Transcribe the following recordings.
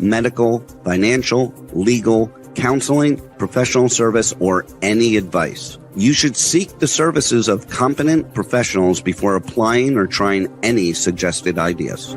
medical, financial, legal, counseling, professional service, or any advice. You should seek the services of competent professionals before applying or trying any suggested ideas.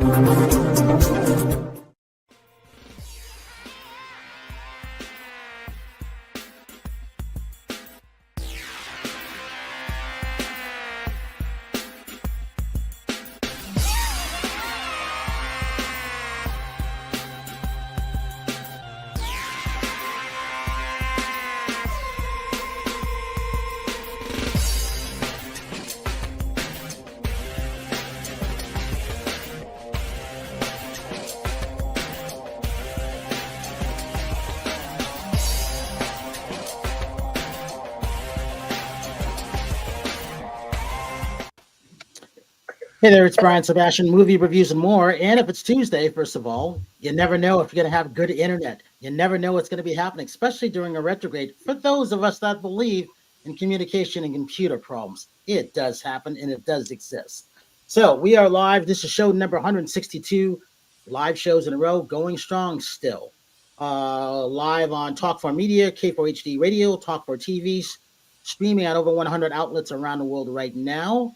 Hey there, it's Brian Sebastian, movie reviews and more. And if it's Tuesday, first of all, you never know if you're going to have good internet. You never know what's going to be happening, especially during a retrograde. For those of us that believe in communication and computer problems, it does happen and it does exist. So we are live. This is show number 162, live shows in a row, going strong still. Live on Talk4 Media, K4HD Radio, Talk4 TVs, streaming at over 100 outlets around the world right now.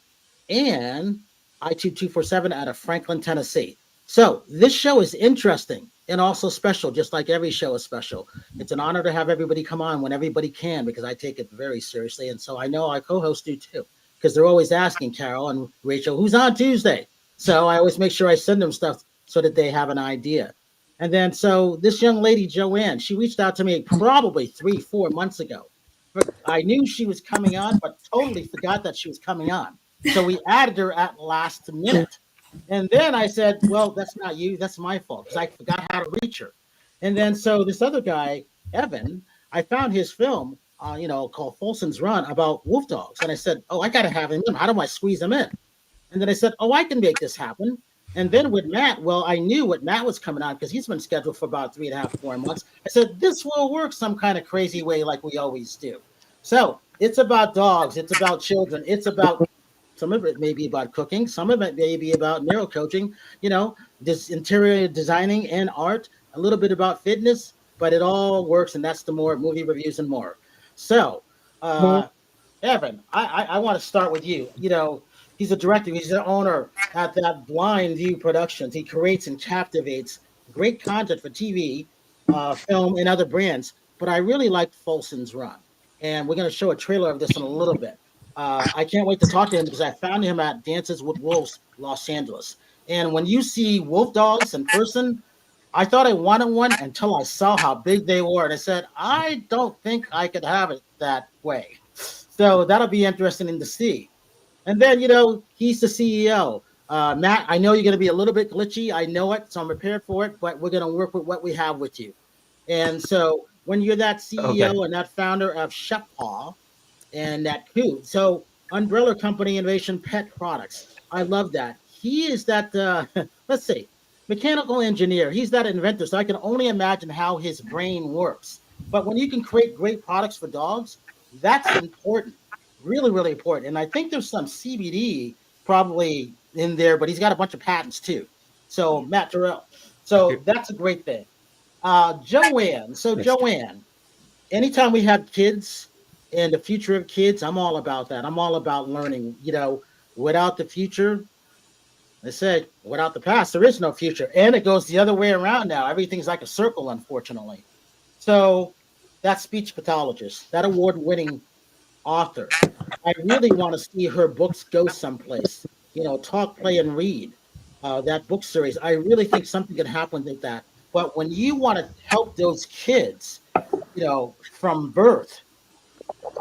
And iTunes 247 out of Franklin, Tennessee. So this show is interesting and also special, just like every show is special. It's an honor to have everybody come on when everybody can, because I take it very seriously. And so I know our co-hosts do too, because they're always asking Carol and Rachel, who's on Tuesday? So I always make sure I send them stuff so that they have an idea. And then so this young lady, Joanne, she reached out to me probably 3-4 months ago. But I knew she was coming on, but totally forgot that she was coming on. So we added her at last minute. And then I said, well, that's not you. That's my fault because I forgot how to reach her. And then so this other guy, Evan, I found his film, called Folson's Run about Wolfdogs. And I said, oh, I got to have him in. How do I squeeze him in? And then I said, oh, I can make this happen. And then with Matt, well, I knew what Matt was coming on because he's been scheduled for about 3.5-4 months. I said, this will work some kind of crazy way like we always do. So it's about dogs. It's about children. It's about some of it may be about cooking. Some of it may be about neuro coaching, this interior designing and art, a little bit about fitness, but it all works. And that's the more movie reviews and more. So, Evan, I want to start with you. He's a director. He's the owner at that Blind View Productions. He creates and captivates great content for TV, film, and other brands. But I really liked Folson's Run. And we're going to show a trailer of this in a little bit. I can't wait to talk to him because I found him at Dances with Wolves, Los Angeles. And when you see Wolfdogs in person, I thought I wanted one until I saw how big they were. And I said, I don't think I could have it that way. So that'll be interesting to see. And then, he's the CEO. Matt, I know you're going to be a little bit glitchy. I know it, so I'm prepared for it. But we're going to work with what we have with you. And so when you're that CEO and that founder of ChefPaw, and that too. So umbrella company, Innovet Pet Products. I love that. He is that, let's see, mechanical engineer. He's that inventor. So I can only imagine how his brain works. But when you can create great products for dogs, that's important. Really, really important. And I think there's some CBD probably in there, but he's got a bunch of patents too. So Matthrew Terril. So that's a great thing. Joanne. So Joanne, anytime we have kids, and the future of kids, I'm all about that. I'm all about learning. Without the future, they said, without the past, there is no future. And it goes the other way around now. Everything's like a circle, unfortunately. So that speech pathologist, that award-winning author, I really want to see her books go someplace. Talk, play, and read. That book series. I really think something could happen with that. But when you want to help those kids, from birth,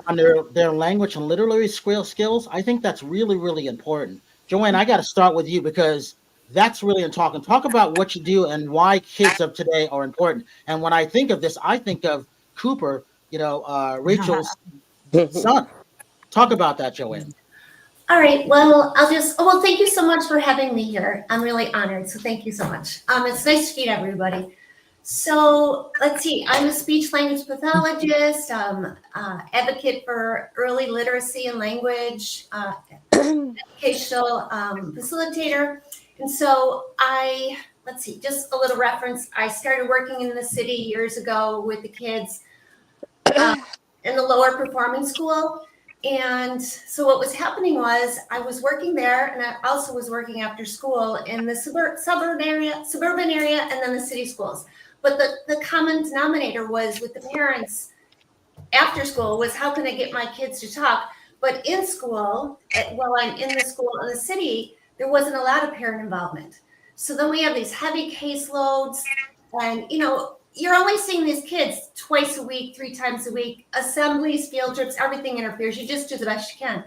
on their language and literary skills, I think that's really, really important. Joanne, I got to start with you because that's really important. Talk about what you do and why kids of today are important. And when I think of this, I think of Cooper, Rachel's son. Talk about that, Joanne. All right. Well, thank you so much for having me here. I'm really honored. So thank you so much. It's nice to meet everybody. So let's see, I'm a speech language pathologist, advocate for early literacy and language, educational facilitator. And so I let's see, just a little reference. I started working in the city years ago with the kids in the lower performing school. And so what was happening was I was working there, and I also was working after school in the suburban area, and then the city schools. But the common denominator was with the parents after school was, how can I get my kids to talk? But in school, while I'm in the school in the city, there wasn't a lot of parent involvement. So then we have these heavy caseloads, and you're only seeing these kids twice a week, 3 times a week, assemblies, field trips, everything interferes. You just do the best you can.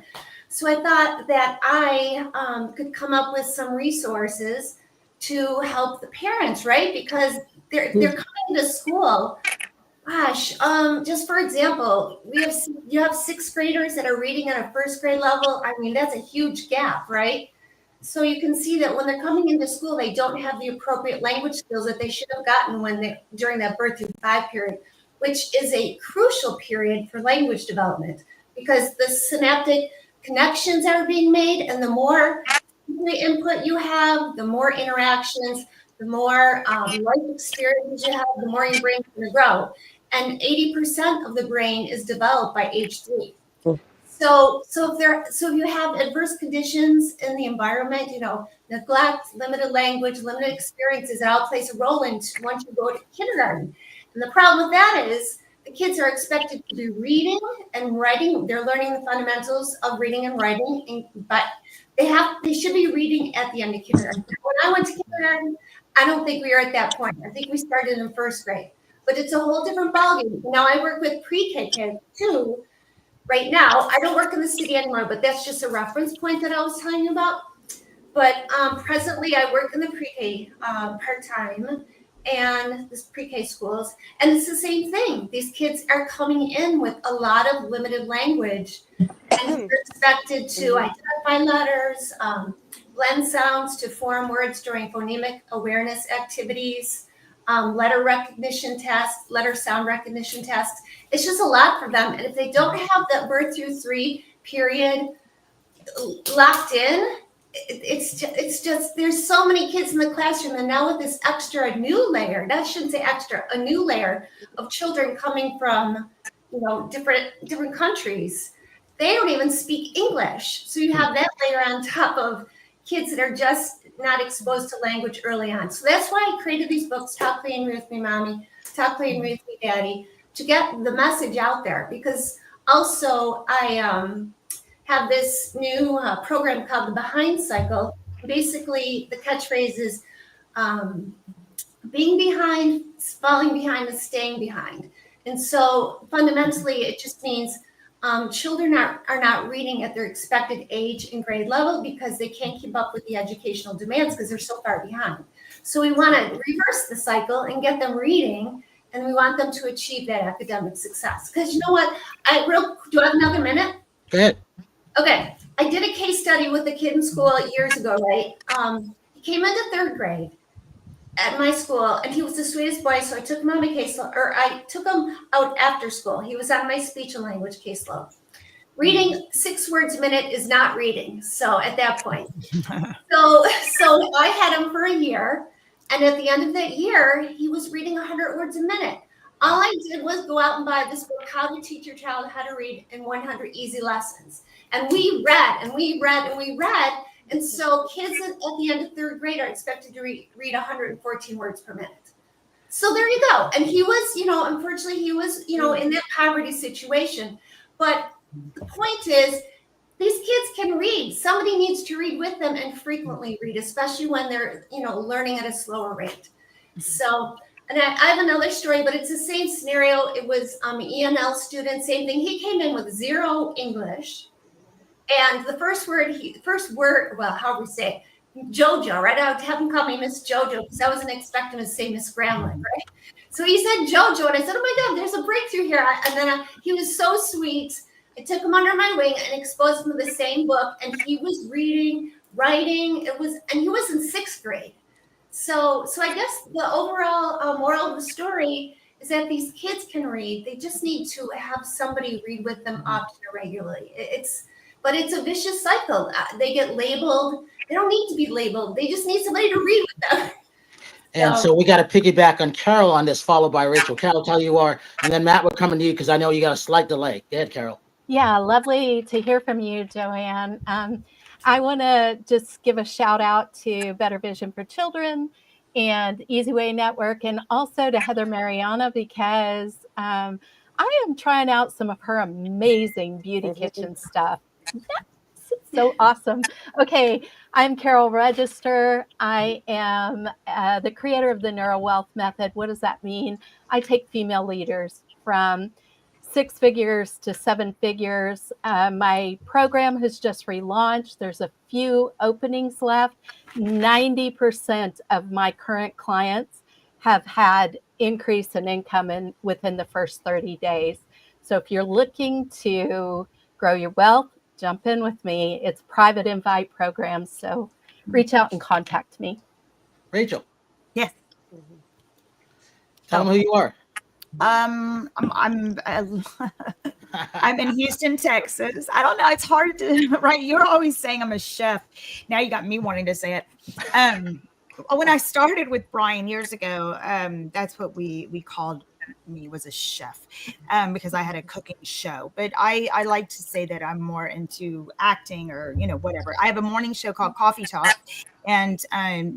So I thought that I could come up with some resources to help the parents, right? Because they're coming to school. Gosh, just for example, you have 6th graders that are reading at a 1st grade level. I mean, that's a huge gap, right? So you can see that when they're coming into school, they don't have the appropriate language skills that they should have gotten during that birth through 5 period, which is a crucial period for language development, because the synaptic connections are being made, and the more input you have, the more interactions, the more life experiences you have, the more your brain's going to grow. And 80% of the brain is developed by age 3. So if you have adverse conditions in the environment, neglect, limited language, limited experiences, it all plays a role in once you go to kindergarten. And the problem with that is the kids are expected to be reading and writing. They're learning the fundamentals of reading and writing, but they should be reading at the end of kindergarten. When I went to kindergarten, I don't think we were at that point. I think we started in 1st grade. But it's a whole different ballgame. Now I work with pre-K kids too. Right now, I don't work in the city anymore, but that's just a reference point that I was telling you about. But presently, I work in the pre-K part-time and this pre-K schools, and it's the same thing. These kids are coming in with a lot of limited language, and they're expected to identify letters, blend sounds to form words during phonemic awareness activities, letter recognition tests, letter sound recognition tests. It's just a lot for them. And if they don't have that birth through 3 period locked in, it's just there's so many kids in the classroom, and now with this extra new layer, that shouldn't say extra, a new layer of children coming from different countries, they don't even speak English. So you have that layer on top of kids that are just not exposed to language early on. So that's why I created these books, Talk, Play, and Read with Me, Mommy, Talk, Play, and Read with Me, Daddy, to get the message out there. Because also I have this new program called the Behind Cycle. Basically, the catchphrase is being behind, falling behind, and staying behind. And so fundamentally, it just means children are not reading at their expected age and grade level because they can't keep up with the educational demands because they're so far behind. So we want to reverse the cycle and get them reading, and we want them to achieve that academic success. Because you know what? Do I have another minute? Go ahead. Okay. I did a case study with a kid in school years ago, right? He came into 3rd grade at my school, and he was the sweetest boy. So I took him on my caseload, or I took him out after school. He was on my speech and language caseload. Reading 6 words a minute is not reading. So at that point, so I had him for a year, and at the end of that year, he was reading 100 words a minute. All I did was go out and buy this book, How to Teach Your Child How to Read in 100 Easy Lessons. And we read and we read and we read. And so kids at the end of 3rd grade are expected to read 114 words per minute. So there you go. And he was, unfortunately, he was, in that poverty situation. But the point is, these kids can read. Somebody needs to read with them and frequently read, especially when they're, learning at a slower rate. So, and I have another story, but it's the same scenario. It was ENL student, same thing. He came in with 0 English. And the first word, well, how do we say it? JoJo, right? I would have him call me Miss JoJo because I wasn't expecting to say Miss Gremlin, right? So he said JoJo, and I said, oh my God, there's a breakthrough here. And then he was so sweet. I took him under my wing and exposed him to the same book, and he was reading, writing. And he was in 6th grade. So I guess the overall moral of the story is that these kids can read. They just need to have somebody read with them often or regularly. But it's a vicious cycle. They get labeled. They don't need to be labeled. They just need somebody to read with them. And so we got to piggyback on Carol on this, followed by Rachel. Carol, tell you are, and then Matt, we're coming to you because I know you got a slight delay. Go ahead, Carol. Yeah, lovely to hear from you, Joanne. I want to just give a shout out to Better Vision for Children and Easy Way Network, and also to Heather Mariana, because I am trying out some of her amazing beauty kitchen stuff. It's so awesome. Okay, I'm Carol Register. I am the creator of the Neuro Wealth Method. What does that mean? I take female leaders from 6 figures to 7 figures. My program has just relaunched. There's a few openings left. 90% of my current clients have had increase in income within the first 30 days. So if you're looking to grow your wealth, jump in with me. It's private invite programs. So reach out and contact me. Rachel. Yes. Tell them who you are. I'm I'm in Houston, Texas. I don't know. It's hard to, right? You're always saying I'm a chef. Now you got me wanting to say it. When I started with Brian years ago, that's what we called me, was a chef, because I had a cooking show. But I like to say that I'm more into acting, or, whatever. I have a morning show called Coffee Talk, and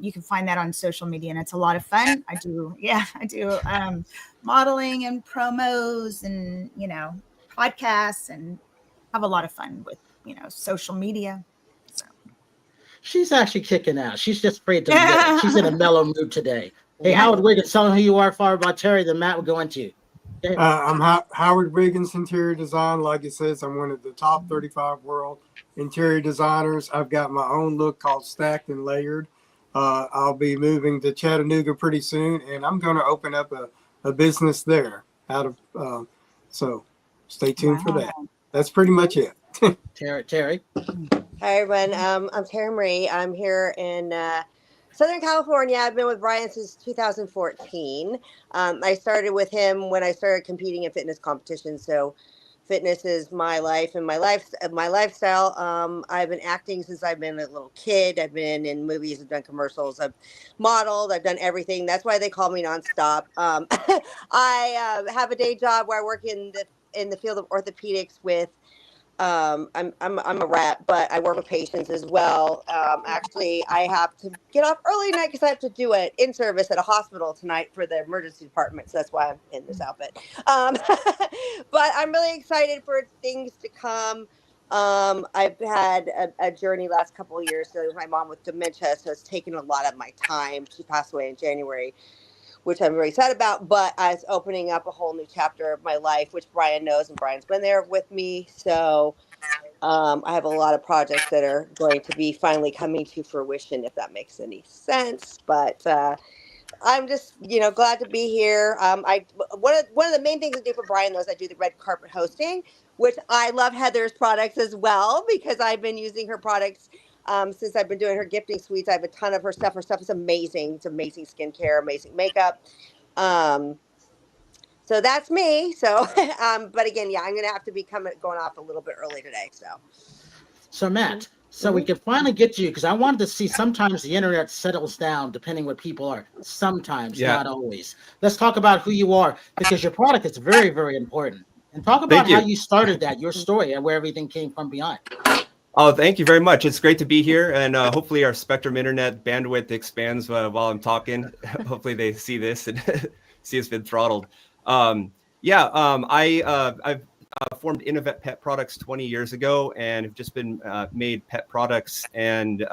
you can find that on social media, and it's a lot of fun. I do modeling and promos and, podcasts, and have a lot of fun with, social media. So she's actually kicking out. She's just afraid to admit it. She's in a mellow mood today. Hey, Howard Wiggins, tell them who you are, followed by Terri, then Matt will go into you. I'm Howard Wiggins, interior design. Like it says, I'm one of the top 35 world interior designers. I've got my own look called Stacked and Layered. I'll be moving to Chattanooga pretty soon, and I'm going to open up a business there. So stay tuned for that. That's pretty much it. Terri. Hi, everyone. I'm Terri Marie. I'm here in Southern California. I've been with Brian since 2014. I started with him when I started competing in fitness competitions. So fitness is my life and my lifestyle. I've been acting since I've been a little kid. I've been in movies, I've done commercials, I've modeled, I've done everything. That's why they call me nonstop. I have a day job where I work in the field of orthopedics with I'm a rat, but I work with patients as well. Actually, I have to get off early tonight because I have to do an in-service at a hospital tonight for the emergency department. So that's why I'm in this outfit. But I'm really excited for things to come. I've had a journey last couple of years. So my mom with dementia, so it's taken a lot of my time. She passed away in January, which I'm very sad about, but it's opening up a whole new chapter of my life, which Brian knows, and Brian's been there with me. So I have a lot of projects that are going to be finally coming to fruition, if that makes any sense. But I'm just, glad to be here. One of the main things I do for Brian, though, is I do the red carpet hosting, which I love Heather's products as well, because I've been using her products since I've been doing her gifting suites. I have a ton of her stuff. Her stuff is amazing. It's amazing skincare, amazing makeup. So that's me. So, but again, I'm going to have to be going off a little bit early today. So Matt, we can finally get to you, because I wanted to see, sometimes the internet settles down depending what people are. Sometimes, not always. Let's talk about who you are, because your product is very, very important. And talk about how you started that, your story, and where everything came from behind. Oh, thank you very much. It's great to be here, and hopefully our Spectrum Internet bandwidth expands while I'm talking. Hopefully they see this and see it's been throttled. I've formed Innovet Pet Products 20 years ago, and have just been made pet products and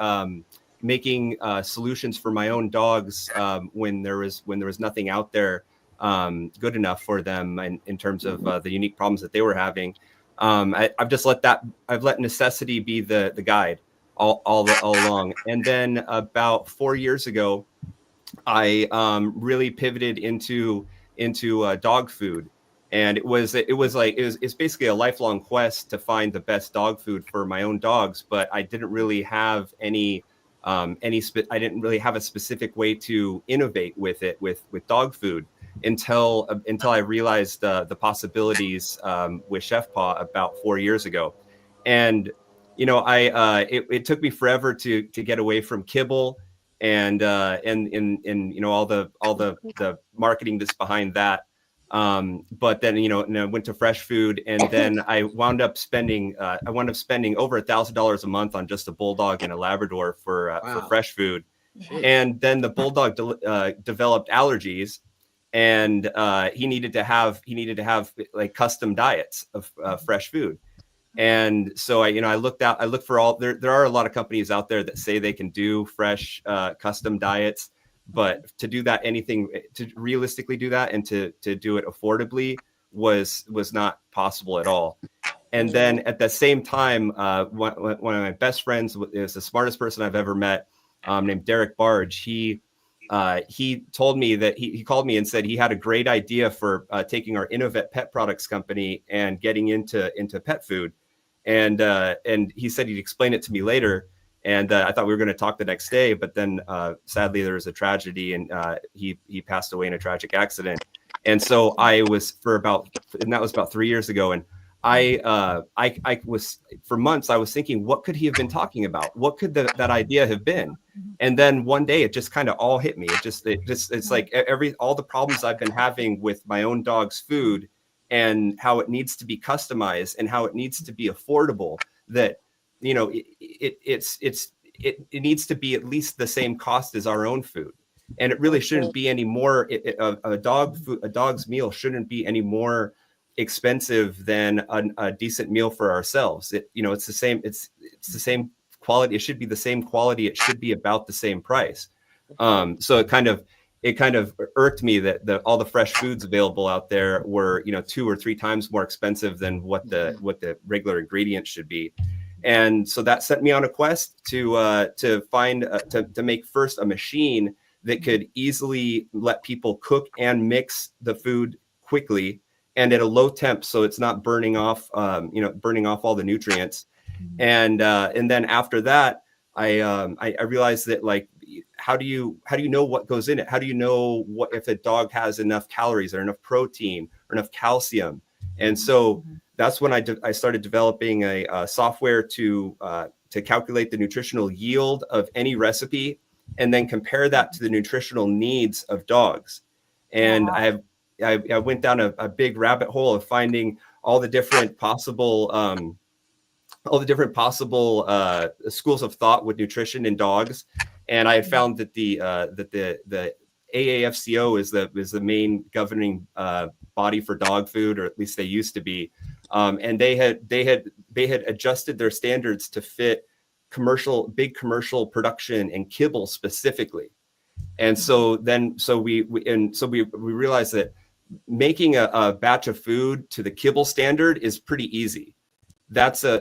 making solutions for my own dogs when there was nothing out there good enough for them in terms of the unique problems that they were having. I've let necessity be the guide all along. And then about 4 years ago, I really pivoted into dog food. And it's basically a lifelong quest to find the best dog food for my own dogs, but I didn't really have I didn't really have a specific way to innovate with it with dog food until I realized the possibilities with ChefPaw about 4 years ago. And it took me forever to get away from kibble and you know, all the marketing that's behind that. But then, you know, and I went to fresh food, and then I wound up spending over $1,000 a month on just a bulldog and a Labrador for fresh food. Jeez. And then the bulldog developed allergies, and he needed to have like custom diets of fresh food. And so I looked for all, there are a lot of companies out there that say they can do fresh custom diets, but to do that, to realistically do that and to do it affordably was not possible at all. And then at the same time, one of my best friends is the smartest person I've ever met, named Derek Barge. He told me that he called me and said he had a great idea for taking our Innovet Pet Products company and getting into pet food. And he said he'd explain it to me later. And I thought we were going to talk the next day, but then sadly there was a tragedy, and he passed away in a tragic accident. And so that was about 3 years ago. And I was, for months, I was thinking, what could he have been talking about? What could that idea have been? And then one day it just kind of all hit me. It's like all the problems I've been having with my own dog's food and how it needs to be customized and how it needs to be affordable, that, you know, it needs to be at least the same cost as our own food. And it really shouldn't be any more, a dog's meal shouldn't be any more expensive than a decent meal for ourselves. It's the same quality. It should be the same quality. It should be about the same price. So it kind of irked me that all the fresh foods available out there were, 2 or 3 times more expensive than what the regular ingredients should be. And so that sent me on a quest to make first a machine that could easily let people cook and mix the food quickly and at a low temp, so it's not burning off all the nutrients. And then after that, I realized that, like, how do you know what goes in it? How do you know what if a dog has enough calories or enough protein or enough calcium? And so that's when I started developing a software to calculate the nutritional yield of any recipe and then compare that to the nutritional needs of dogs. And I went down a big rabbit hole of finding all the different possible schools of thought with nutrition in dogs. And I had found that the AAFCO is the main governing body for dog food, or at least they used to be. And they had adjusted their standards to fit big commercial production and kibble specifically. And so we realized that making a batch of food to the kibble standard is pretty easy. It's a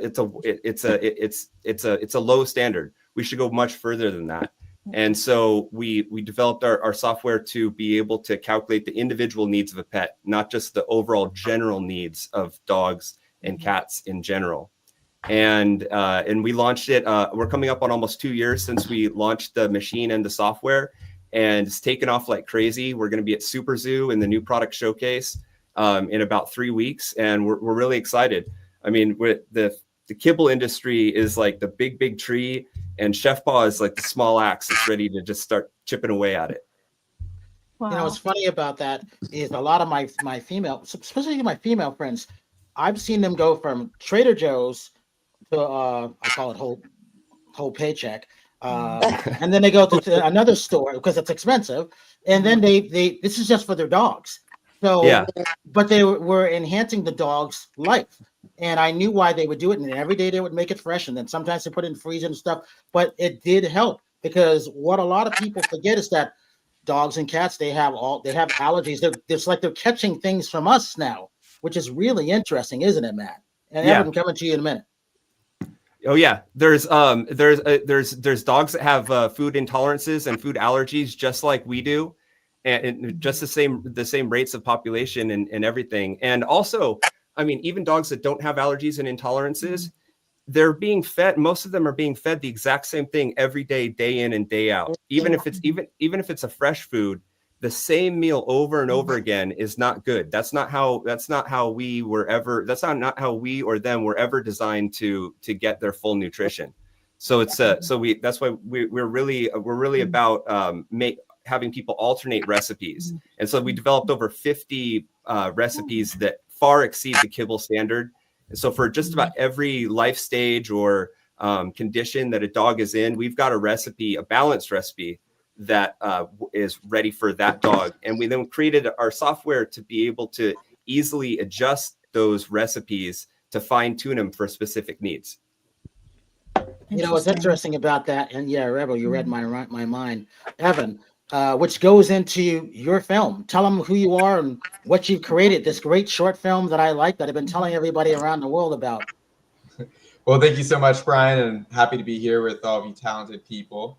low standard. We should go much further than that. And so we developed our software to be able to calculate the individual needs of a pet, not just the overall general needs of dogs and cats in general. And we launched it. We're coming up on almost 2 years since we launched the machine and the software, and it's taken off like crazy. We're going to be at Super Zoo in the new product showcase in about 3 weeks, and we're really excited. I mean, the kibble industry is like the big tree, and ChefPaw is like the small axe that's ready to just start chipping away at it. Wow. What's funny about that is a lot of my female, especially my female friends, I've seen them go from Trader Joe's to I call it whole paycheck, and then they go to another store because it's expensive, and then they this is just for their dogs. So yeah, but they were enhancing the dog's life. And I knew why they would do it. And every day they would make it fresh. And then sometimes they put it in freezer and stuff. But it did help, because what a lot of people forget is that dogs and cats, they have allergies. It's like they're catching things from us now, which is really interesting, isn't it, Matt? And I'm coming to you in a minute. Oh yeah, there's dogs that have food intolerances and food allergies, just like we do, and just the same rates of population and everything. And also, I mean, even dogs that don't have allergies and intolerances, they're being fed. Most of them are being fed the exact same thing every day, day in and day out. Even if it's a fresh food, the same meal over and over again is not good. That's not how we or them were ever designed to get their full nutrition. So it's that's why we're really about having people alternate recipes. And so we developed over 50 recipes that far exceed the kibble standard. And so for just about every life stage or condition that a dog is in, we've got a balanced recipe that is ready for that dog. And we then created our software to be able to easily adjust those recipes to fine tune them for specific needs. You know what's interesting about that, and yeah, Rebel, you read my mind, Evan, which goes into your film. Tell them who you are and what you've created. This great short film that I like, that I've been telling everybody around the world about. Well, thank you so much, Brian, and happy to be here with all of you talented people.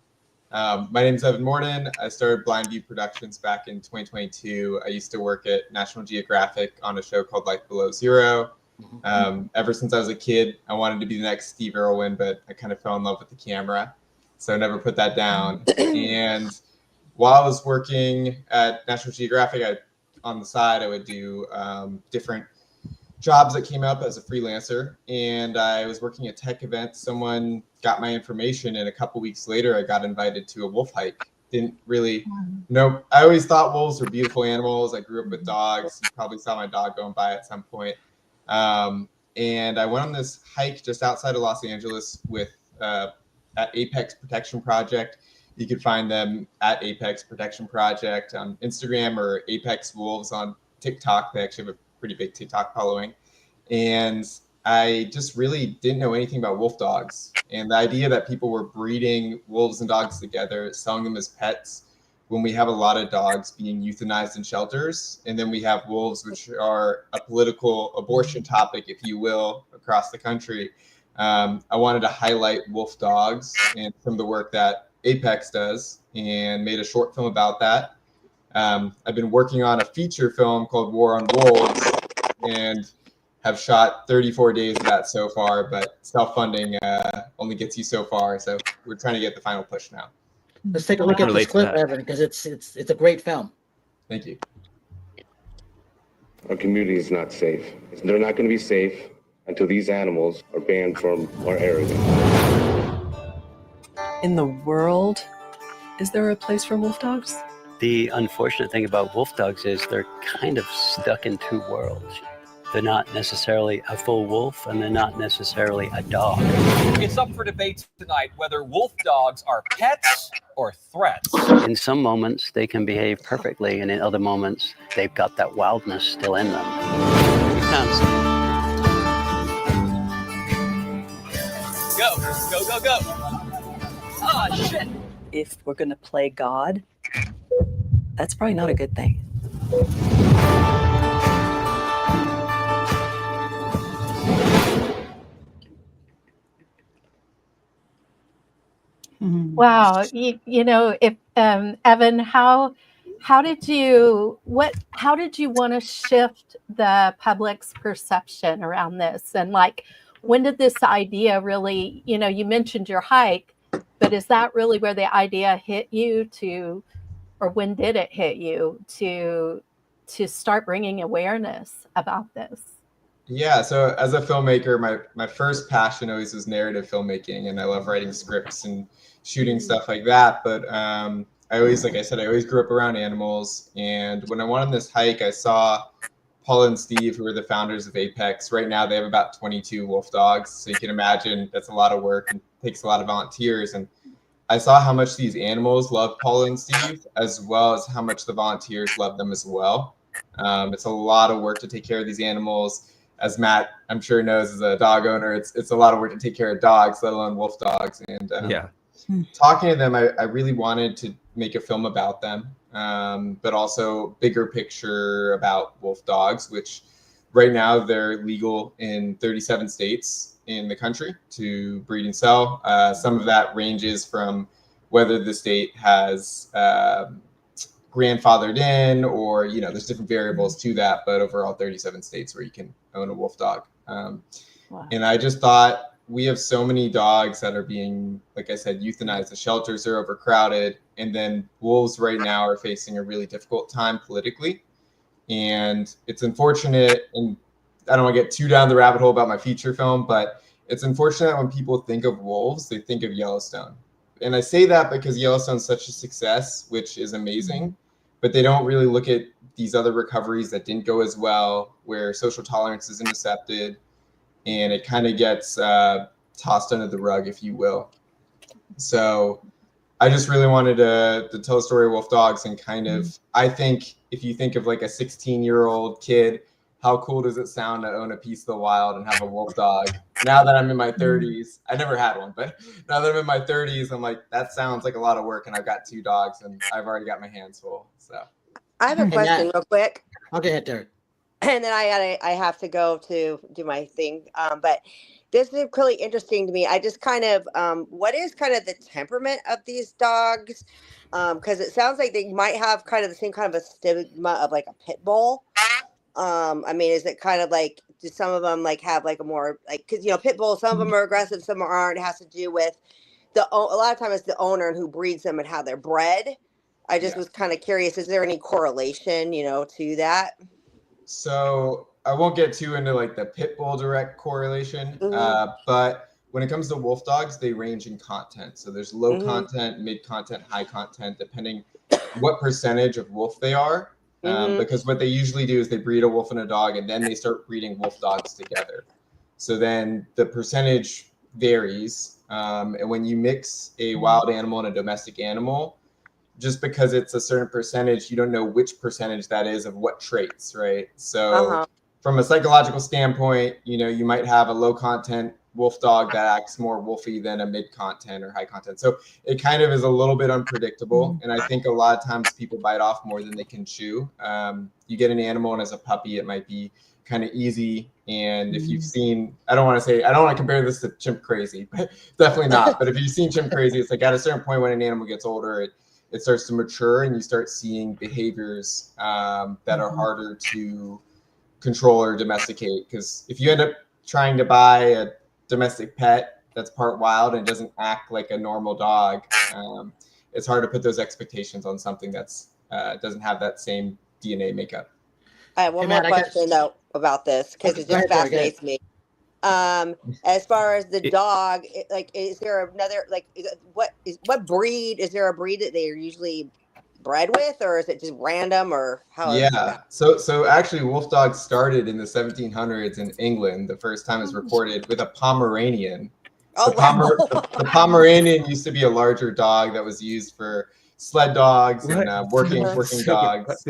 My name is Evan Morton. I started Blind View Productions back in 2022. I used to work at National Geographic on a show called Life Below Zero. Ever since I was a kid, I wanted to be the next Steve Irwin, but I kind of fell in love with the camera, so I never put that down. And while I was working at National Geographic, on the side, I would do different jobs that came up as a freelancer. And I was working at tech events. Someone got my information, and a couple weeks later, I got invited to a wolf hike. Didn't really know. I always thought wolves were beautiful animals. I grew up with dogs. You probably saw my dog going by at some point. And I went on this hike just outside of Los Angeles with at Apex Protection Project. You could find them at Apex Protection Project on Instagram, or Apex Wolves on TikTok. They actually have a pretty big TikTok following. And I just really didn't know anything about wolf dogs. And the idea that people were breeding wolves and dogs together, selling them as pets, when we have a lot of dogs being euthanized in shelters, and then we have wolves, which are a political abortion topic, if you will, across the country. I wanted to highlight wolf dogs and some of the work that Apex does, and made a short film about that. I've been working on a feature film called War on Wolves, and have shot 34 days of that so far, but self-funding only gets you so far. So we're trying to get the final push now. Let's take a look at this clip, Evan, because it's a great film. Thank you. Our community is not safe. They're not going to be safe until these animals are banned from our area. In the world, is there a place for wolf dogs? The unfortunate thing about wolf dogs is they're kind of stuck in two worlds. They're not necessarily a full wolf, and they're not necessarily a dog. It's up for debate tonight whether wolf dogs are pets or threats. In some moments, they can behave perfectly, and in other moments, they've got that wildness still in them. Go. Ah, shit. If we're going to play God, that's probably not a good thing. Wow. You know, if Evan, how did you want to shift the public's perception around this? And like, when did this idea really, you mentioned your hike, but is that really where the idea hit you or when did it hit you to start bringing awareness about this? Yeah, so as a filmmaker, my first passion always was narrative filmmaking, and I love writing scripts and shooting stuff like that. But I always, like I said, I always grew up around animals. And when I went on this hike, I saw Paul and Steve, who are the founders of Apex. Right now, they have about 22 wolf dogs. So you can imagine that's a lot of work and takes a lot of volunteers. And I saw how much these animals love Paul and Steve, as well as how much the volunteers love them as well. It's a lot of work to take care of these animals. As Matt, I'm sure knows, as a dog owner, it's a lot of work to take care of dogs, let alone wolf dogs. And talking to them, I really wanted to make a film about them, but also bigger picture about wolf dogs, which right now they're legal in 37 states in the country to breed and sell. Some of that ranges from whether the state has grandfathered in, or there's different variables to that, but overall 37 states where you can own a wolf dog. Wow. And I just thought, we have so many dogs that are being, like I said, euthanized. The shelters are overcrowded, and then wolves right now are facing a really difficult time politically. And it's unfortunate, and I don't want to get too down the rabbit hole about my feature film, but It's unfortunate that when people think of wolves, they think of Yellowstone. And I say that because Yellowstone's such a success, which is amazing, but they don't really look at these other recoveries that didn't go as well, where social tolerance isn't accepted, and it kind of gets tossed under the rug, if you will. So I just really wanted to tell the story of Wolfdogs, and kind of, I think if you think of like a 16-year-old kid, how cool does it sound to own a piece of the wild and have a wolf dog? Now that I'm in my 30s, I never had one, but now that I'm in my 30s, I'm like, that sounds like a lot of work, and I've got 2 dogs, and I've already got my hands full. So I have a question real quick. Okay, ahead, Terri. And then I have to go to do my thing. But this is really interesting to me. I just kind of, what is kind of the temperament of these dogs? Because it sounds like they might have kind of the same kind of a stigma of like a pit bull. I mean, is it kind of like, do some of them like have like a more like, because pit bulls, some of them are aggressive, some aren't. It has to do with a lot of times it's the owner and who breeds them and how they're bred. I just was kind of curious, is there any correlation, to that? So I won't get too into like the pit bull direct correlation, but when it comes to wolf dogs, they range in content. So there's low content, mid content, high content, depending what percentage of wolf they are. Because what they usually do is they breed a wolf and a dog, and then they start breeding wolf dogs together. So then the percentage varies. And when you mix a wild animal and a domestic animal, just because it's a certain percentage, you don't know which percentage that is of what traits, right? So from a psychological standpoint, you might have a low content wolf dog that acts more wolfy than a mid content or high content. So it kind of is a little bit unpredictable. And I think a lot of times people bite off more than they can chew. You get an animal, and as a puppy, it might be kind of easy. And if you've seen, I don't want to compare this to Chimp Crazy, but definitely not. But if you've seen Chimp Crazy, it's like at a certain point when an animal gets older, it starts to mature, and you start seeing behaviors that are harder to control or domesticate. Because if you end up trying to buy a domestic pet that's part wild and doesn't act like a normal dog, it's hard to put those expectations on something that's doesn't have that same DNA makeup. I have one more question though about this, because it just fascinates me. As far as the dog, is there another, what breed, is there a breed that they are usually bred with, or is it just random, or how? Yeah, so actually wolf dogs started in the 1700s in England. The first time it's recorded with a Pomeranian. The Pomeranian used to be a larger dog that was used for sled dogs and working dogs.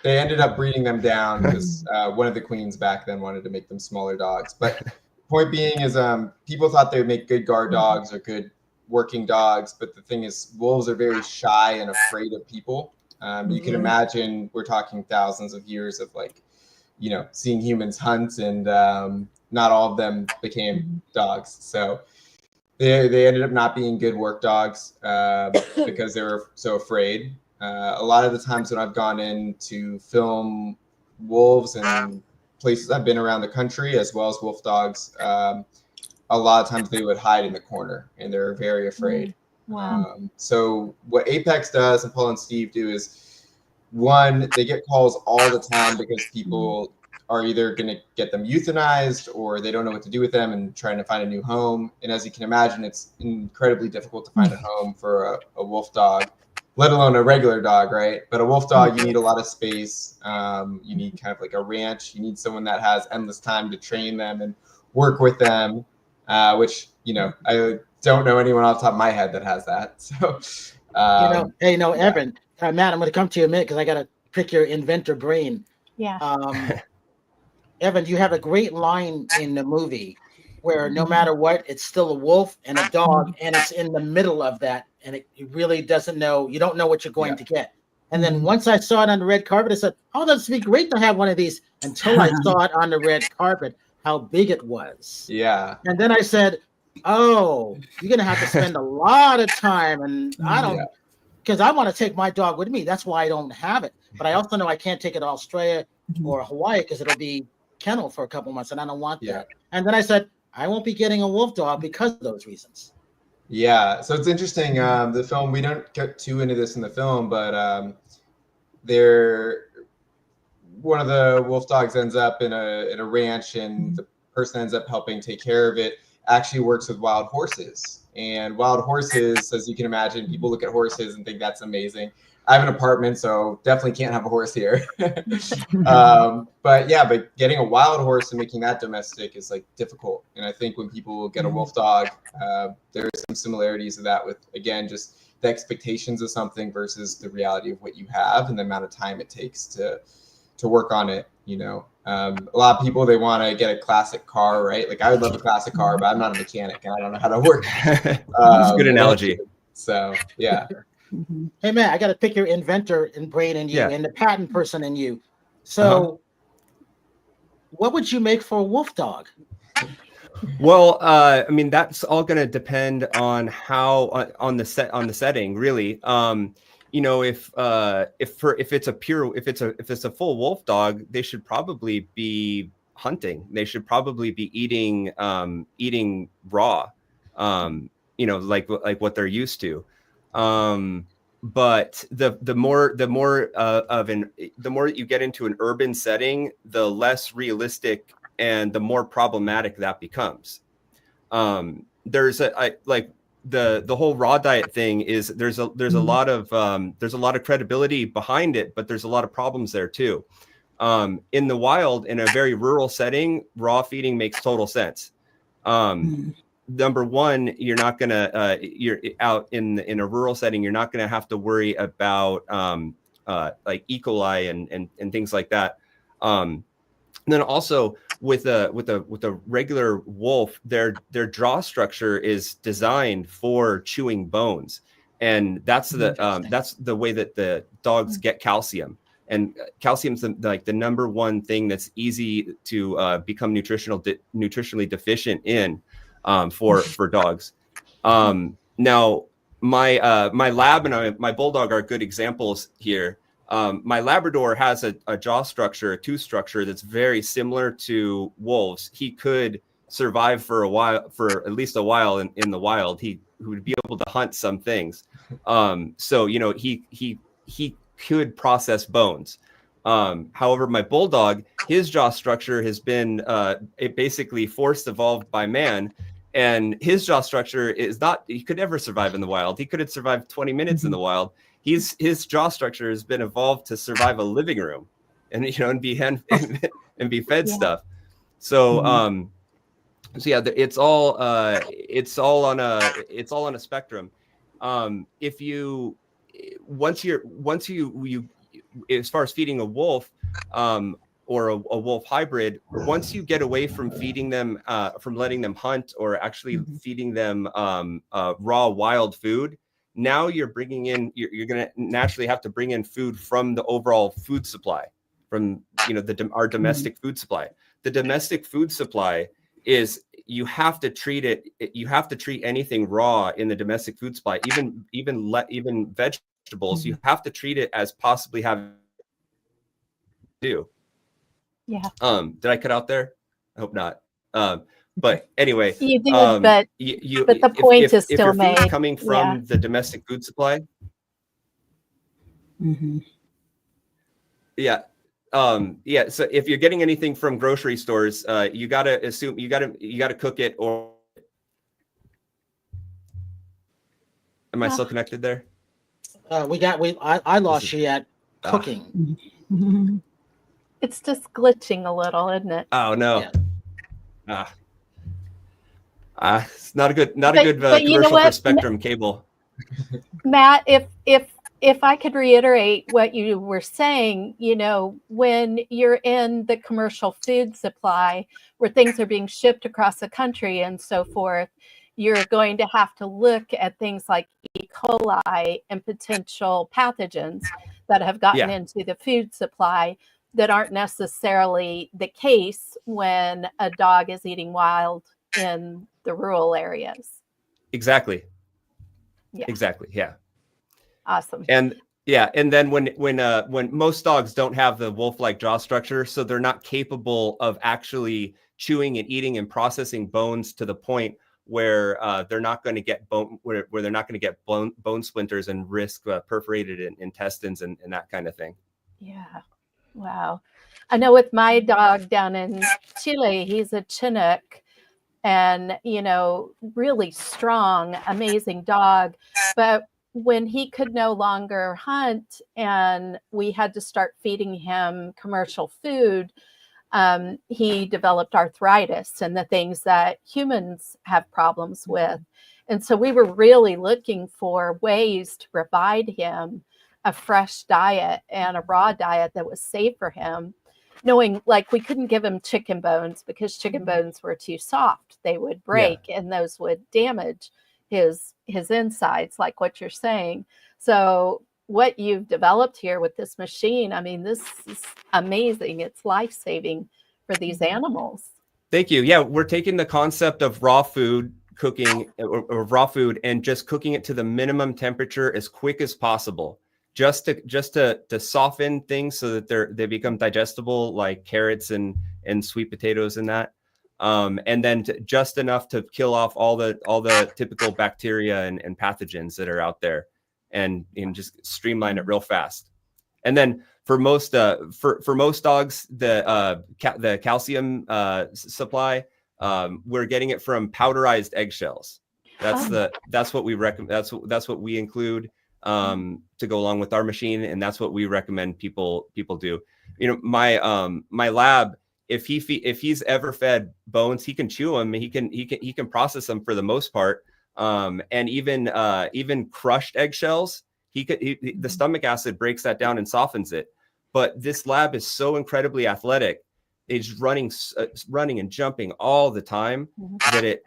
They ended up breeding them down because one of the queens back then wanted to make them smaller dogs. But point being is people thought they would make good guard dogs or good working dogs. But the thing is, wolves are very shy and afraid of people. You can imagine we're talking thousands of years of seeing humans hunt, and not all of them became dogs. So they ended up not being good work dogs because they were so afraid. A lot of the times when I've gone in to film wolves and places I've been around the country, as well as wolf dogs, a lot of times they would hide in the corner, and they're very afraid. Wow. So what Apex does, and Paul and Steve do, is one, they get calls all the time because people are either going to get them euthanized, or they don't know what to do with them and trying to find a new home. And as you can imagine, it's incredibly difficult to find a home for a wolf dog, let alone a regular dog, right? But a wolf dog, you need a lot of space. You need kind of like a ranch. You need someone that has endless time to train them and work with them, which, I don't know anyone off the top of my head that has that. So, Evan, Matt, I'm going to come to you in a minute because I got to pick your inventor brain. Yeah. Evan, you have a great line in the movie where no matter what, it's still a wolf and a dog, and it's in the middle of that, and it really doesn't know, you don't know what you're going to get. And then once I saw it on the red carpet, I said, oh, that'd be great to have one of these, until I saw it on the red carpet, how big it was. Yeah. And then I said, oh, you're going to have to spend a lot of time, and I don't, because I want to take my dog with me. That's why I don't have it. But I also know I can't take it to Australia or Hawaii because it'll be kennel for a couple months, and I don't want that. And then I said, I won't be getting a wolf dog because of those reasons. Yeah, so it's interesting. The film, we don't get too into this in the film, but one of the wolf dogs ends up in a ranch, and person ends up helping take care of it actually works with wild horses. And wild horses, as you can imagine, people look at horses and think that's amazing. I have an apartment, so definitely can't have a horse here. But getting a wild horse and making that domestic is like difficult. And I think when people get a wolf dog, there are some similarities to that with, again, just the expectations of something versus the reality of what you have and the amount of time it takes to work on it. You know, a lot of people, they want to get a classic car, right? Like I would love a classic car, but I'm not a mechanic and I don't know how to work. That's a good analogy. So yeah. Hey man, I got to pick your inventor and brain in you and the patent person in you. So, what would you make for a wolf dog? Well, I mean, that's all going to depend on how on the setting, really. You know, if it's a full wolf dog, they should probably be hunting. They should probably be eating raw. You know, like what they're used to. But the more you get into an urban setting, the less realistic and the more problematic that becomes. There's the whole raw diet thing is there's a lot of credibility behind it, but there's a lot of problems there too. In the wild, in a very rural setting, raw feeding makes total sense. Number one, you're not gonna you're out in a rural setting, you're not gonna have to worry about like E. coli and things like that. And then also with a regular wolf, their jaw structure is designed for chewing bones, and that's the way that the dogs get calcium. And calcium's the number one thing that's easy to become nutritionally deficient in. For dogs. Now my lab and my bulldog are good examples here. My Labrador has a jaw structure, a tooth structure that's very similar to wolves. He could survive for at least a while in the wild. He would be able to hunt some things. So you know he could process bones. However, my bulldog, his jaw structure has been basically forced evolved by man. And his jaw structure is not, he could never survive in the wild. He could have survived 20 minutes in the wild. His jaw structure has been evolved to survive a living room and be fed stuff. So, it's all on a spectrum. If you, once you, as far as feeding a wolf, or a wolf hybrid, once you get away from feeding them, from letting them hunt or actually feeding them raw wild food, now you're bringing in, you're going to naturally have to bring in food from the overall food supply, from our domestic food supply. The domestic food supply is, you have to treat anything raw in the domestic food supply, even vegetables. You have to treat it as possibly have do. Yeah. Did I cut out there? I hope not. But anyway, you did, but the point is still if your made. food's coming from the domestic food supply. Yeah. So if you're getting anything from grocery stores, you gotta assume you gotta cook it, or am I still connected there? I lost you at cooking. It's just glitching a little, isn't it? Oh no. Yeah. It's not a good commercial for Spectrum cable. Matt, if I could reiterate what you were saying, when you're in the commercial food supply where things are being shipped across the country and so forth, you're going to have to look at things like E. coli and potential pathogens that have gotten into the food supply that aren't necessarily the case when a dog is eating wild in the rural areas. Exactly. Yeah. Exactly. Yeah. Awesome. And then when most dogs don't have the wolf-like jaw structure, so they're not capable of actually chewing and eating and processing bones to the point where they're not going to get bone splinters and risk perforated intestines and that kind of thing. Yeah. Wow. I know with my dog down in Chile, he's a Chinook, and really strong, amazing dog. But when he could no longer hunt and we had to start feeding him commercial food, he developed arthritis and the things that humans have problems with. And so we were really looking for ways to provide him a fresh diet and a raw diet that was safe for him, knowing like we couldn't give him chicken bones because chicken bones were too soft. They would break and those would damage his insides, like what you're saying. So what you've developed here with this machine, I mean, this is amazing. It's life-saving for these animals. Thank you. Yeah, we're taking the concept of raw food cooking or raw food and just cooking it to the minimum temperature as quick as possible, just to soften things so that they become digestible, like carrots and sweet potatoes and that. And then just enough to kill off all the typical bacteria and pathogens that are out there, and just streamline it real fast. And then for most dogs, the calcium supply, we're getting it from powderized eggshells. That's what we recommend. That's what we include to go along with our machine, and that's what we recommend people do. My lab, if he's ever fed bones, he can chew them. He can process them for the most part. And even crushed eggshells, the stomach acid breaks that down and softens it. But this lab is so incredibly athletic; it's running and jumping all the time that it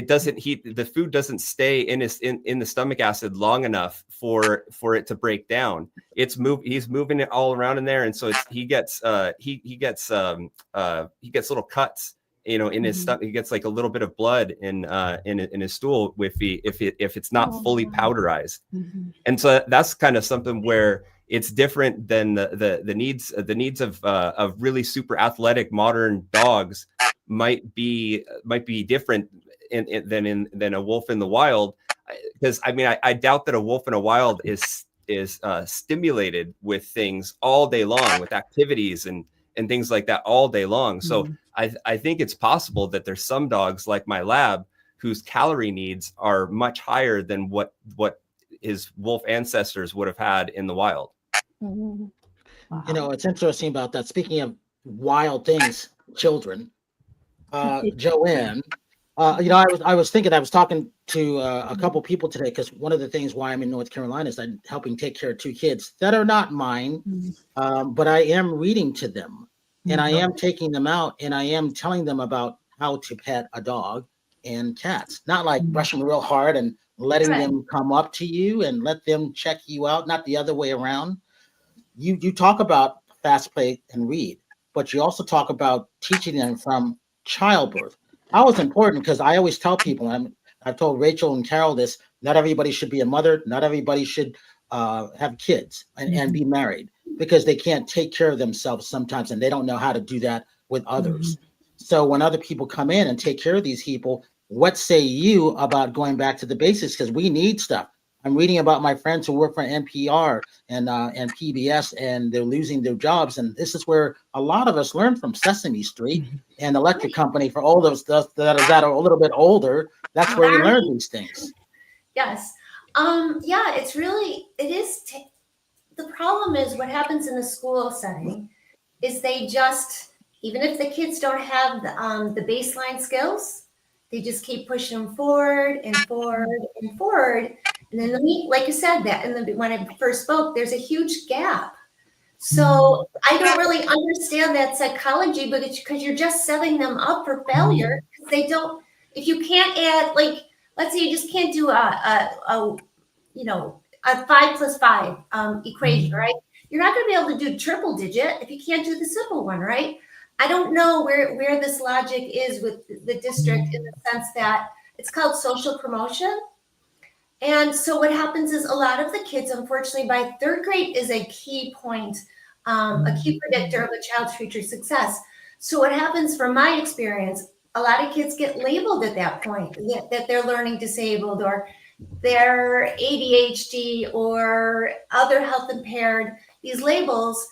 doesn't the food doesn't stay in the stomach acid long enough for it to break down. He's moving it all around in there, and so he gets little cuts, in his stomach. He gets like a little bit of blood in his stool if it's not fully powderized. And so that's kind of something where it's different than the needs of really super athletic modern dogs might be different than a wolf in the wild, because I doubt that a wolf in a wild is stimulated with things all day long, with activities and things like that all day long. So I think it's possible that there's some dogs like my lab whose calorie needs are much higher than what his wolf ancestors would have had in the wild. It's interesting about that. Speaking of wild things, children, Joanne, I was thinking, I was talking to a couple people today, because one of the things why I'm in North Carolina is I'm helping take care of 2 kids that are not mine, but I am reading to them, and I am taking them out, and I am telling them about how to pet a dog and cats, not like brushing real hard and letting them come up to you and let them check you out, not the other way around. You talk about fast play and read, but you also talk about teaching them from childbirth. How is important, because I always tell people, and I've told Rachel and Carol this, not everybody should be a mother, not everybody should have kids and be married, because they can't take care of themselves sometimes, and they don't know how to do that with others. So when other people come in and take care of these people, what say you about going back to the basics? Because we need stuff. I'm reading about my friends who work for NPR and PBS, and they're losing their jobs. And this is where a lot of us learn from Sesame Street and Electric Company. For all those that are a little bit older, that's where you learn these things. Yes. It is. The problem is what happens in a school setting is they just, even if the kids don't have the baseline skills, they just keep pushing them forward and forward and forward. And then, like you said, when I first spoke, there's a huge gap. So I don't really understand that psychology, but it's because you're just setting them up for failure. They don't. If you can't add, like, let's say you just can't do a 5 + 5 equation, right? You're not going to be able to do triple digit if you can't do the simple one, right? I don't know where this logic is with the district, in the sense that it's called social promotion. And so what happens is a lot of the kids, unfortunately, by 3rd grade is a key point, a key predictor of a child's future success. So what happens, from my experience, a lot of kids get labeled at that point, that they're learning disabled, or they're ADHD, or other health impaired, these labels.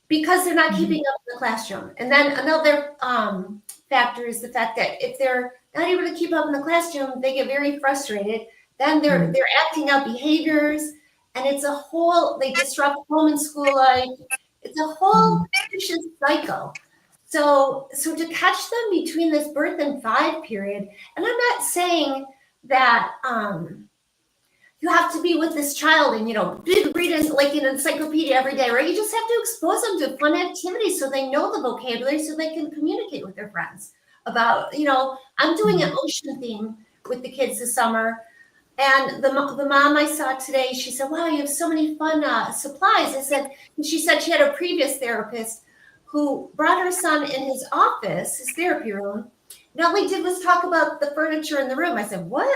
because they're not keeping up in the classroom. And then another factor is the fact that if they're not able to keep up in the classroom, they get very frustrated. Then they're acting out behaviors, and it's a whole, they disrupt home and school life. It's a whole vicious cycle. So to catch them between this birth and 5 period, and I'm not saying that you have to be with this child and, read it like an encyclopedia every day, right? You just have to expose them to fun activities so they know the vocabulary, so they can communicate with their friends about, I'm doing an ocean theme with the kids this summer. And the mom I saw today, she said, wow, you have so many fun supplies. She said she had a previous therapist who brought her son in his office, his therapy room. And all he did was talk about the furniture in the room. I said, what?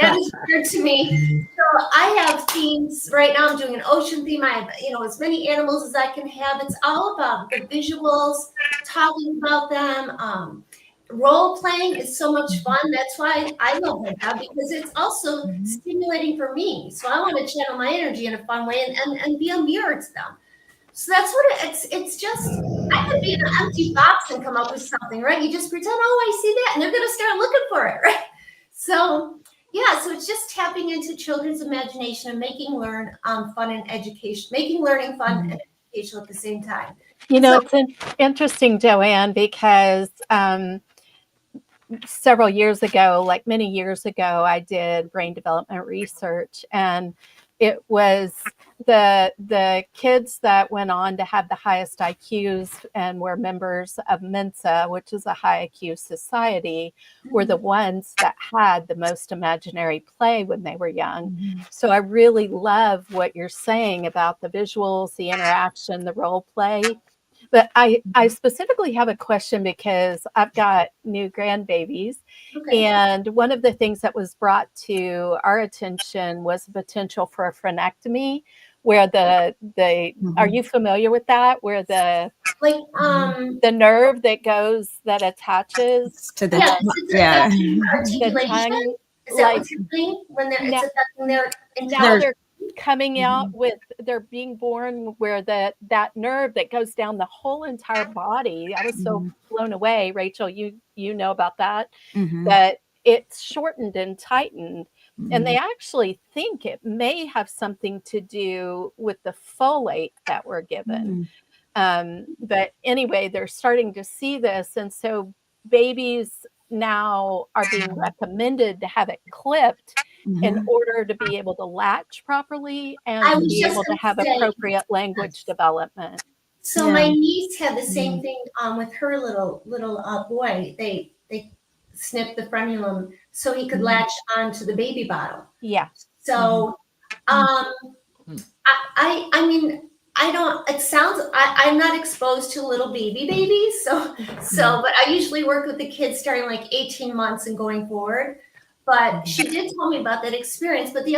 That is weird to me. So I have themes right now. I'm doing an ocean theme. I have, as many animals as I can have. It's all about the visuals, talking about them. Role playing is so much fun. That's why I love Hemp, because it's also stimulating for me. So I want to channel my energy in a fun way and be a mirror to them. So that's what it's just, I could be in an empty box and come up with something, right? You just pretend, oh, I see that, and they're going to start looking for it, right? So so it's just tapping into children's imagination and making learning fun and educational at the same time. It's interesting, Joanne, because several years ago, like many years ago, I did brain development research, and it was the kids that went on to have the highest IQs and were members of Mensa, which is a high IQ society, were the ones that had the most imaginary play when they were young. So I really love what you're saying about the visuals, the interaction, the role play. But I specifically have a question because I've got new grandbabies. Okay. And one of the things that was brought to our attention was the potential for a frenectomy, where are you familiar with that? Where the nerve that attaches to the tongue, is that what's happening when it's affecting their now they're coming out with, they're being born where that nerve that goes down the whole entire body. I was so blown away, Rachel, you know about that, that it's shortened and tightened. And they actually think it may have something to do with the folate that we're given. But anyway, they're starting to see this. And so babies now are being recommended to have it clipped in order to be able to latch properly and to be able to have appropriate language development. So my niece had the same thing with her little boy. They snipped the frenulum so he could latch onto the baby bottle. Yeah. So I mean, I'm not exposed to little babies. So, but I usually work with the kids starting like 18 months and going forward. But she did tell me about that experience. But the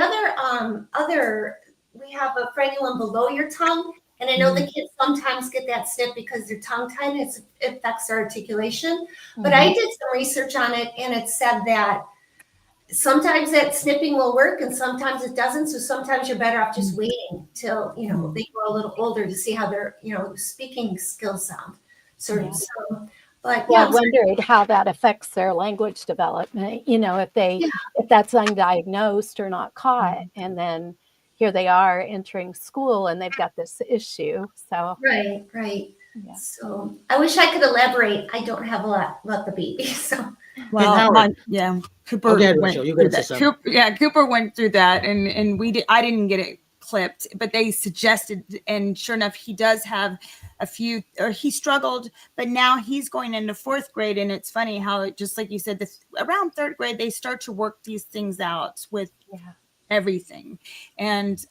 we have a frenulum below your tongue. And I know the kids sometimes get that snip because their tongue tightness affects their articulation. But I did some research on it, and it said that sometimes that snipping will work and sometimes it doesn't. So sometimes you're better off just waiting till, they grow a little older to see how their, speaking skills sound. But I wondered how that affects their language development, if that's undiagnosed or not caught. And then here they are entering school and they've got this issue. So right. Yeah. So I wish I could elaborate. I don't have a lot about the baby. So Cooper went through that, and I didn't get it clipped, but they suggested, and sure enough, he does have a few, or he struggled, but now he's going into 4th grade, and it's funny how, just like you said, around 3rd grade they start to work these things out with everything, and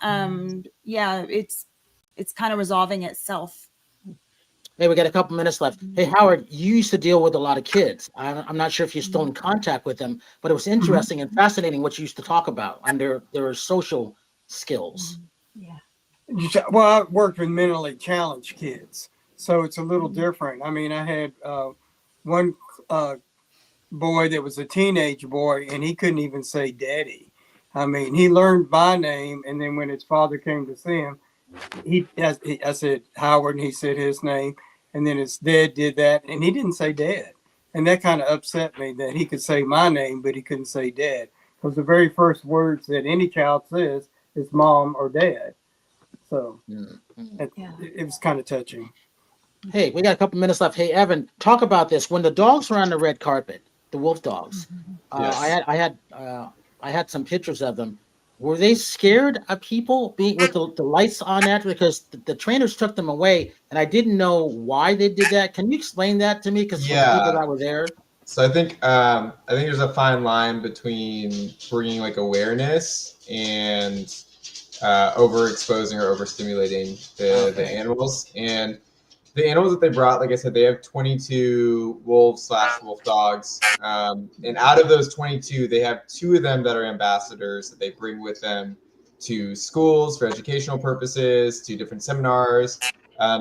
it's kind of resolving itself. Hey, we got a couple minutes left. Hey, Howard, you used to deal with a lot of kids. I'm not sure if you're still in contact with them, but it was interesting and fascinating what you used to talk about on their social skills. Yeah. Well, I worked with mentally challenged kids, so it's a little different. I mean, I had one boy that was a teenage boy, and he couldn't even say daddy. I mean, he learned my name, and then when his father came to see him, I said Howard, and he said his name, and then his dad did that, and he didn't say dad, and that kind of upset me that he could say my name, but he couldn't say dad, because the very first words that any child says is mom or dad. So it was kind of touching. Hey, we got a couple minutes left. Hey, Evan, talk about this. When the dogs were on the red carpet, the Wolfdogs, Yes. I had some pictures of them. Were they scared of people being with the lights on that? Because the trainers took them away, and I didn't know why they did that. Can you explain that to me? Because for the people that were there. So I think there's a fine line between bringing like awareness and overexposing or overstimulating the animals. And the animals that they brought, like I said, they have 22 wolves/wolfdogs, and out of those 22, they have 2 of them that are ambassadors that they bring with them to schools for educational purposes, to different seminars.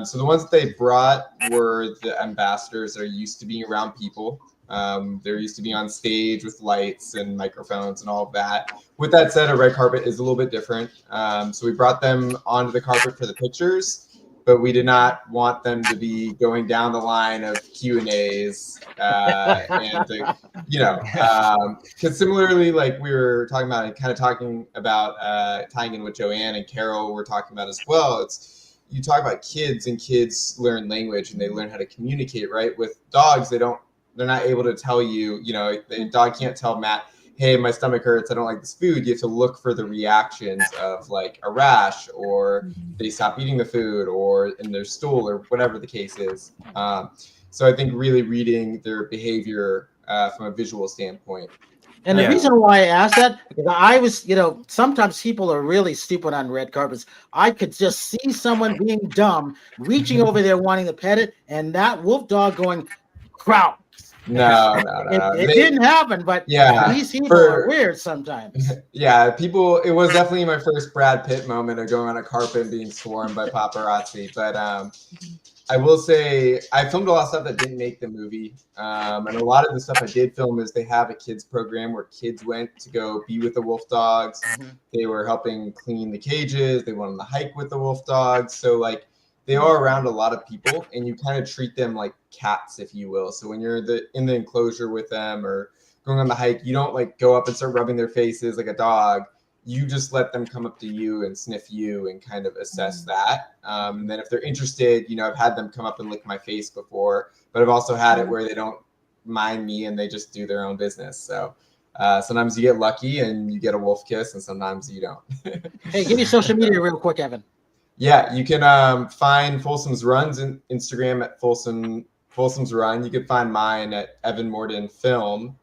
So the ones that they brought were the ambassadors that are used to being around people. They're used to being on stage with lights and microphones and all of that. With that said, a red carpet is a little bit different. So we brought them onto the carpet for the pictures, but we did not want them to be going down the line of Q&As and, because similarly, like we were talking about and kind of talking about tying in what Joanne and Carol were talking about as well, it's you talk about kids, and kids learn language and they learn how to communicate, right? With dogs, they're not able to tell you, the dog can't tell Matt, hey, my stomach hurts, I don't like this food. You have to look for the reactions of like a rash, or they stop eating the food, or in their stool, or whatever the case is. So I think really reading their behavior from a visual standpoint. And the reason why I asked that, because I was, sometimes people are really stupid on red carpets. I could just see someone being dumb, reaching over there wanting to pet it, and that wolf dog going, crowd. No. It didn't happen, but these people are weird sometimes. People, it was definitely my first Brad Pitt moment of going on a carpet and being swarmed by paparazzi. But I will say I filmed a lot of stuff that didn't make the movie. And a lot of the stuff I did film is they have a kids program where kids went to go be with the wolf dogs. They were helping clean the cages. They went on the hike with the wolf dogs. So like, they are around a lot of people, and you kind of treat them like cats, if you will. So when you're in the enclosure with them or going on the hike, you don't like go up and start rubbing their faces like a dog. You just let them come up to you and sniff you and kind of assess that. And then if they're interested, I've had them come up and lick my face before, but I've also had it where they don't mind me and they just do their own business. So sometimes you get lucky and you get a wolf kiss, and sometimes you don't. Hey, give me social media real quick, Evan. Yeah, you can find Folsom's Runs on Instagram at Folsom's Run. You can find mine at Evan Morton Film.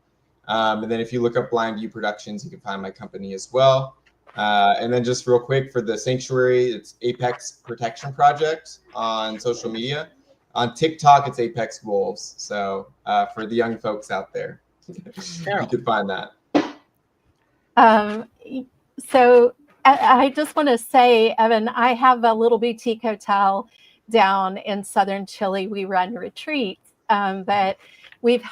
And then if you look up Blind View Productions, you can find my company as well. And then just real quick for the sanctuary, it's Apex Protection Project on social media. On TikTok, it's Apex Wolves. So for the young folks out there, you can find that. So I just want to say, Evan, I have a little boutique hotel down in southern Chile. We run retreats, but we've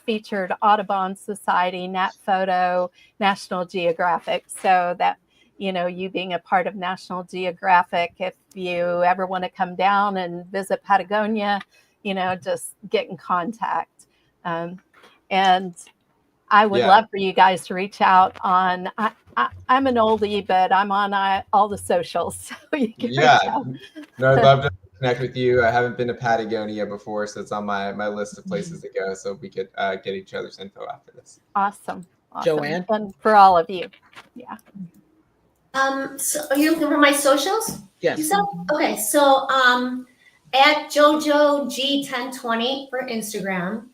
featured Audubon Society, Nat Photo, National Geographic. So that, you being a part of National Geographic, if you ever want to come down and visit Patagonia, just get in contact. And I would love for you guys to reach out on, I'm an oldie, but I'm on all the socials. So you can reach out. No, I'd love to connect with you. I haven't been to Patagonia before, so it's on my list of places to go. So we could get each other's info after this. Awesome. Joanne? And for all of you. Yeah. So are you looking for my socials? Yes. Okay, so at JoJo G1020 for Instagram.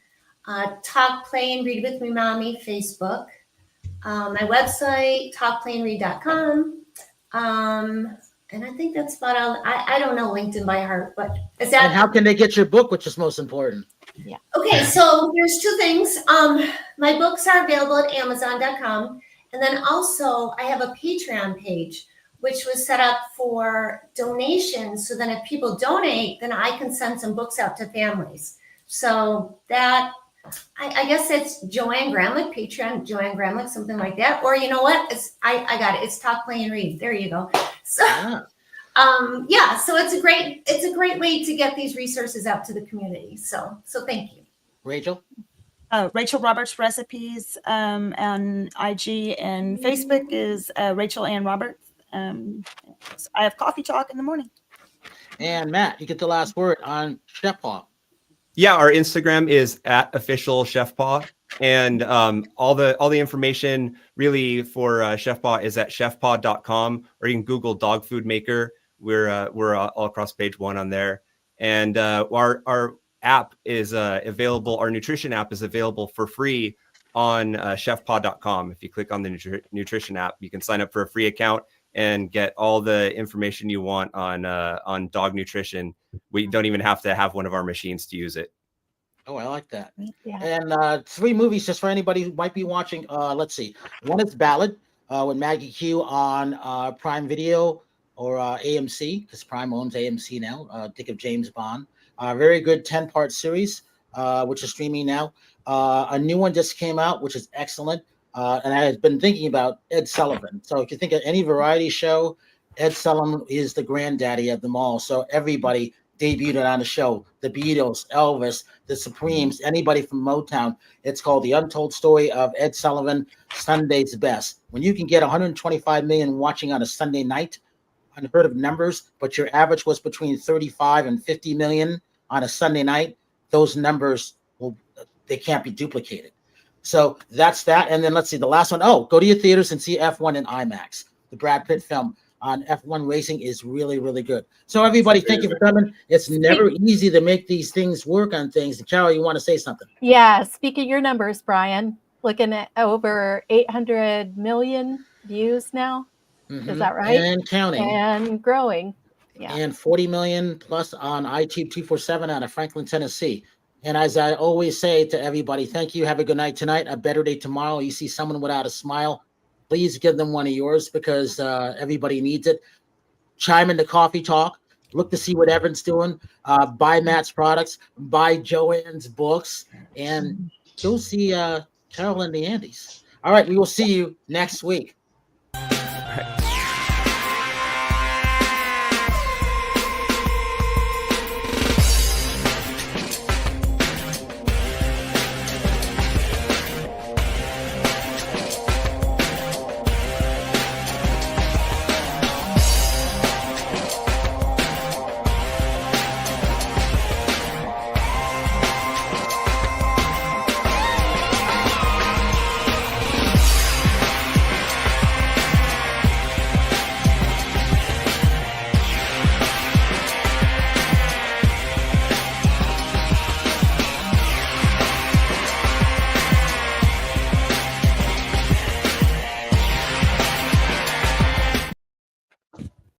Talk, Play, and Read with Me Mommy, Facebook. My website, talkplayandread.com. And I think that's about all. I don't know LinkedIn by heart, but is that? And how can they get your book, which is most important? Yeah. Okay, so there's 2 things. My books are available at Amazon.com. And then also I have a Patreon page, which was set up for donations. So then if people donate, then I can send some books out to families. So that, I guess it's Joanne Gramlich, Patreon, Joanne Gramlich, something like that. Or you know what? I got it. It's Talk, Play, and Read. There you go. So Yeah, so it's a great way to get these resources out to the community. So thank you. Rachel? Rachel Roberts Recipes on IG and Facebook is Rachel Ann Roberts. I have coffee talk in the morning. And Matt, you get the last word on ChefPaw. Yeah, our Instagram is @official ChefPaw, and all the information really for ChefPaw is at chefpaw.com, or you can Google dog food maker. We're all across page 1 on there, and our app is available. Our nutrition app is available for free on chefpaw.com. If you click on the nutrition app, you can sign up for a free account and get all the information you want on dog nutrition. We don't even have to have one of our machines to use it. Oh, I like that. Yeah. And 3 movies just for anybody who might be watching. Let's see. One is Ballad with Maggie Q on Prime Video or AMC, because Prime owns AMC now. Think of James Bond. Very good 10-part series, which is streaming now. A new one just came out, which is excellent. And I had been thinking about Ed Sullivan. So if you think of any variety show, Ed Sullivan is the granddaddy of them all. So everybody debuted on the show. The Beatles, Elvis, the Supremes, anybody from Motown. It's called The Untold Story of Ed Sullivan, Sunday's Best. When you can get 125 million watching on a Sunday night, unheard of numbers, but your average was between 35 and 50 million on a Sunday night, those numbers, they can't be duplicated. So that's that. And then let's see the last one. Oh, go to your theaters and see F1 in IMAX. The Brad Pitt film on F1 racing is really, really good. So everybody, thank you for coming. It's never easy to make these things work on things. Carol, you want to say something? Yeah. Speak of your numbers, Brian, looking at over 800 million views now. Is that right? And counting. And growing. Yeah. And 40 million plus on iTube 247 out of Franklin, Tennessee. And as I always say to everybody, thank you. Have a good night tonight. A better day tomorrow. You see someone without a smile, please give them one of yours, because everybody needs it. Chime into Coffee Talk. Look to see what Evan's doing. Buy Matt's products. Buy Joanne's books. And go see Terrill in the Andes. All right. We will see you next week.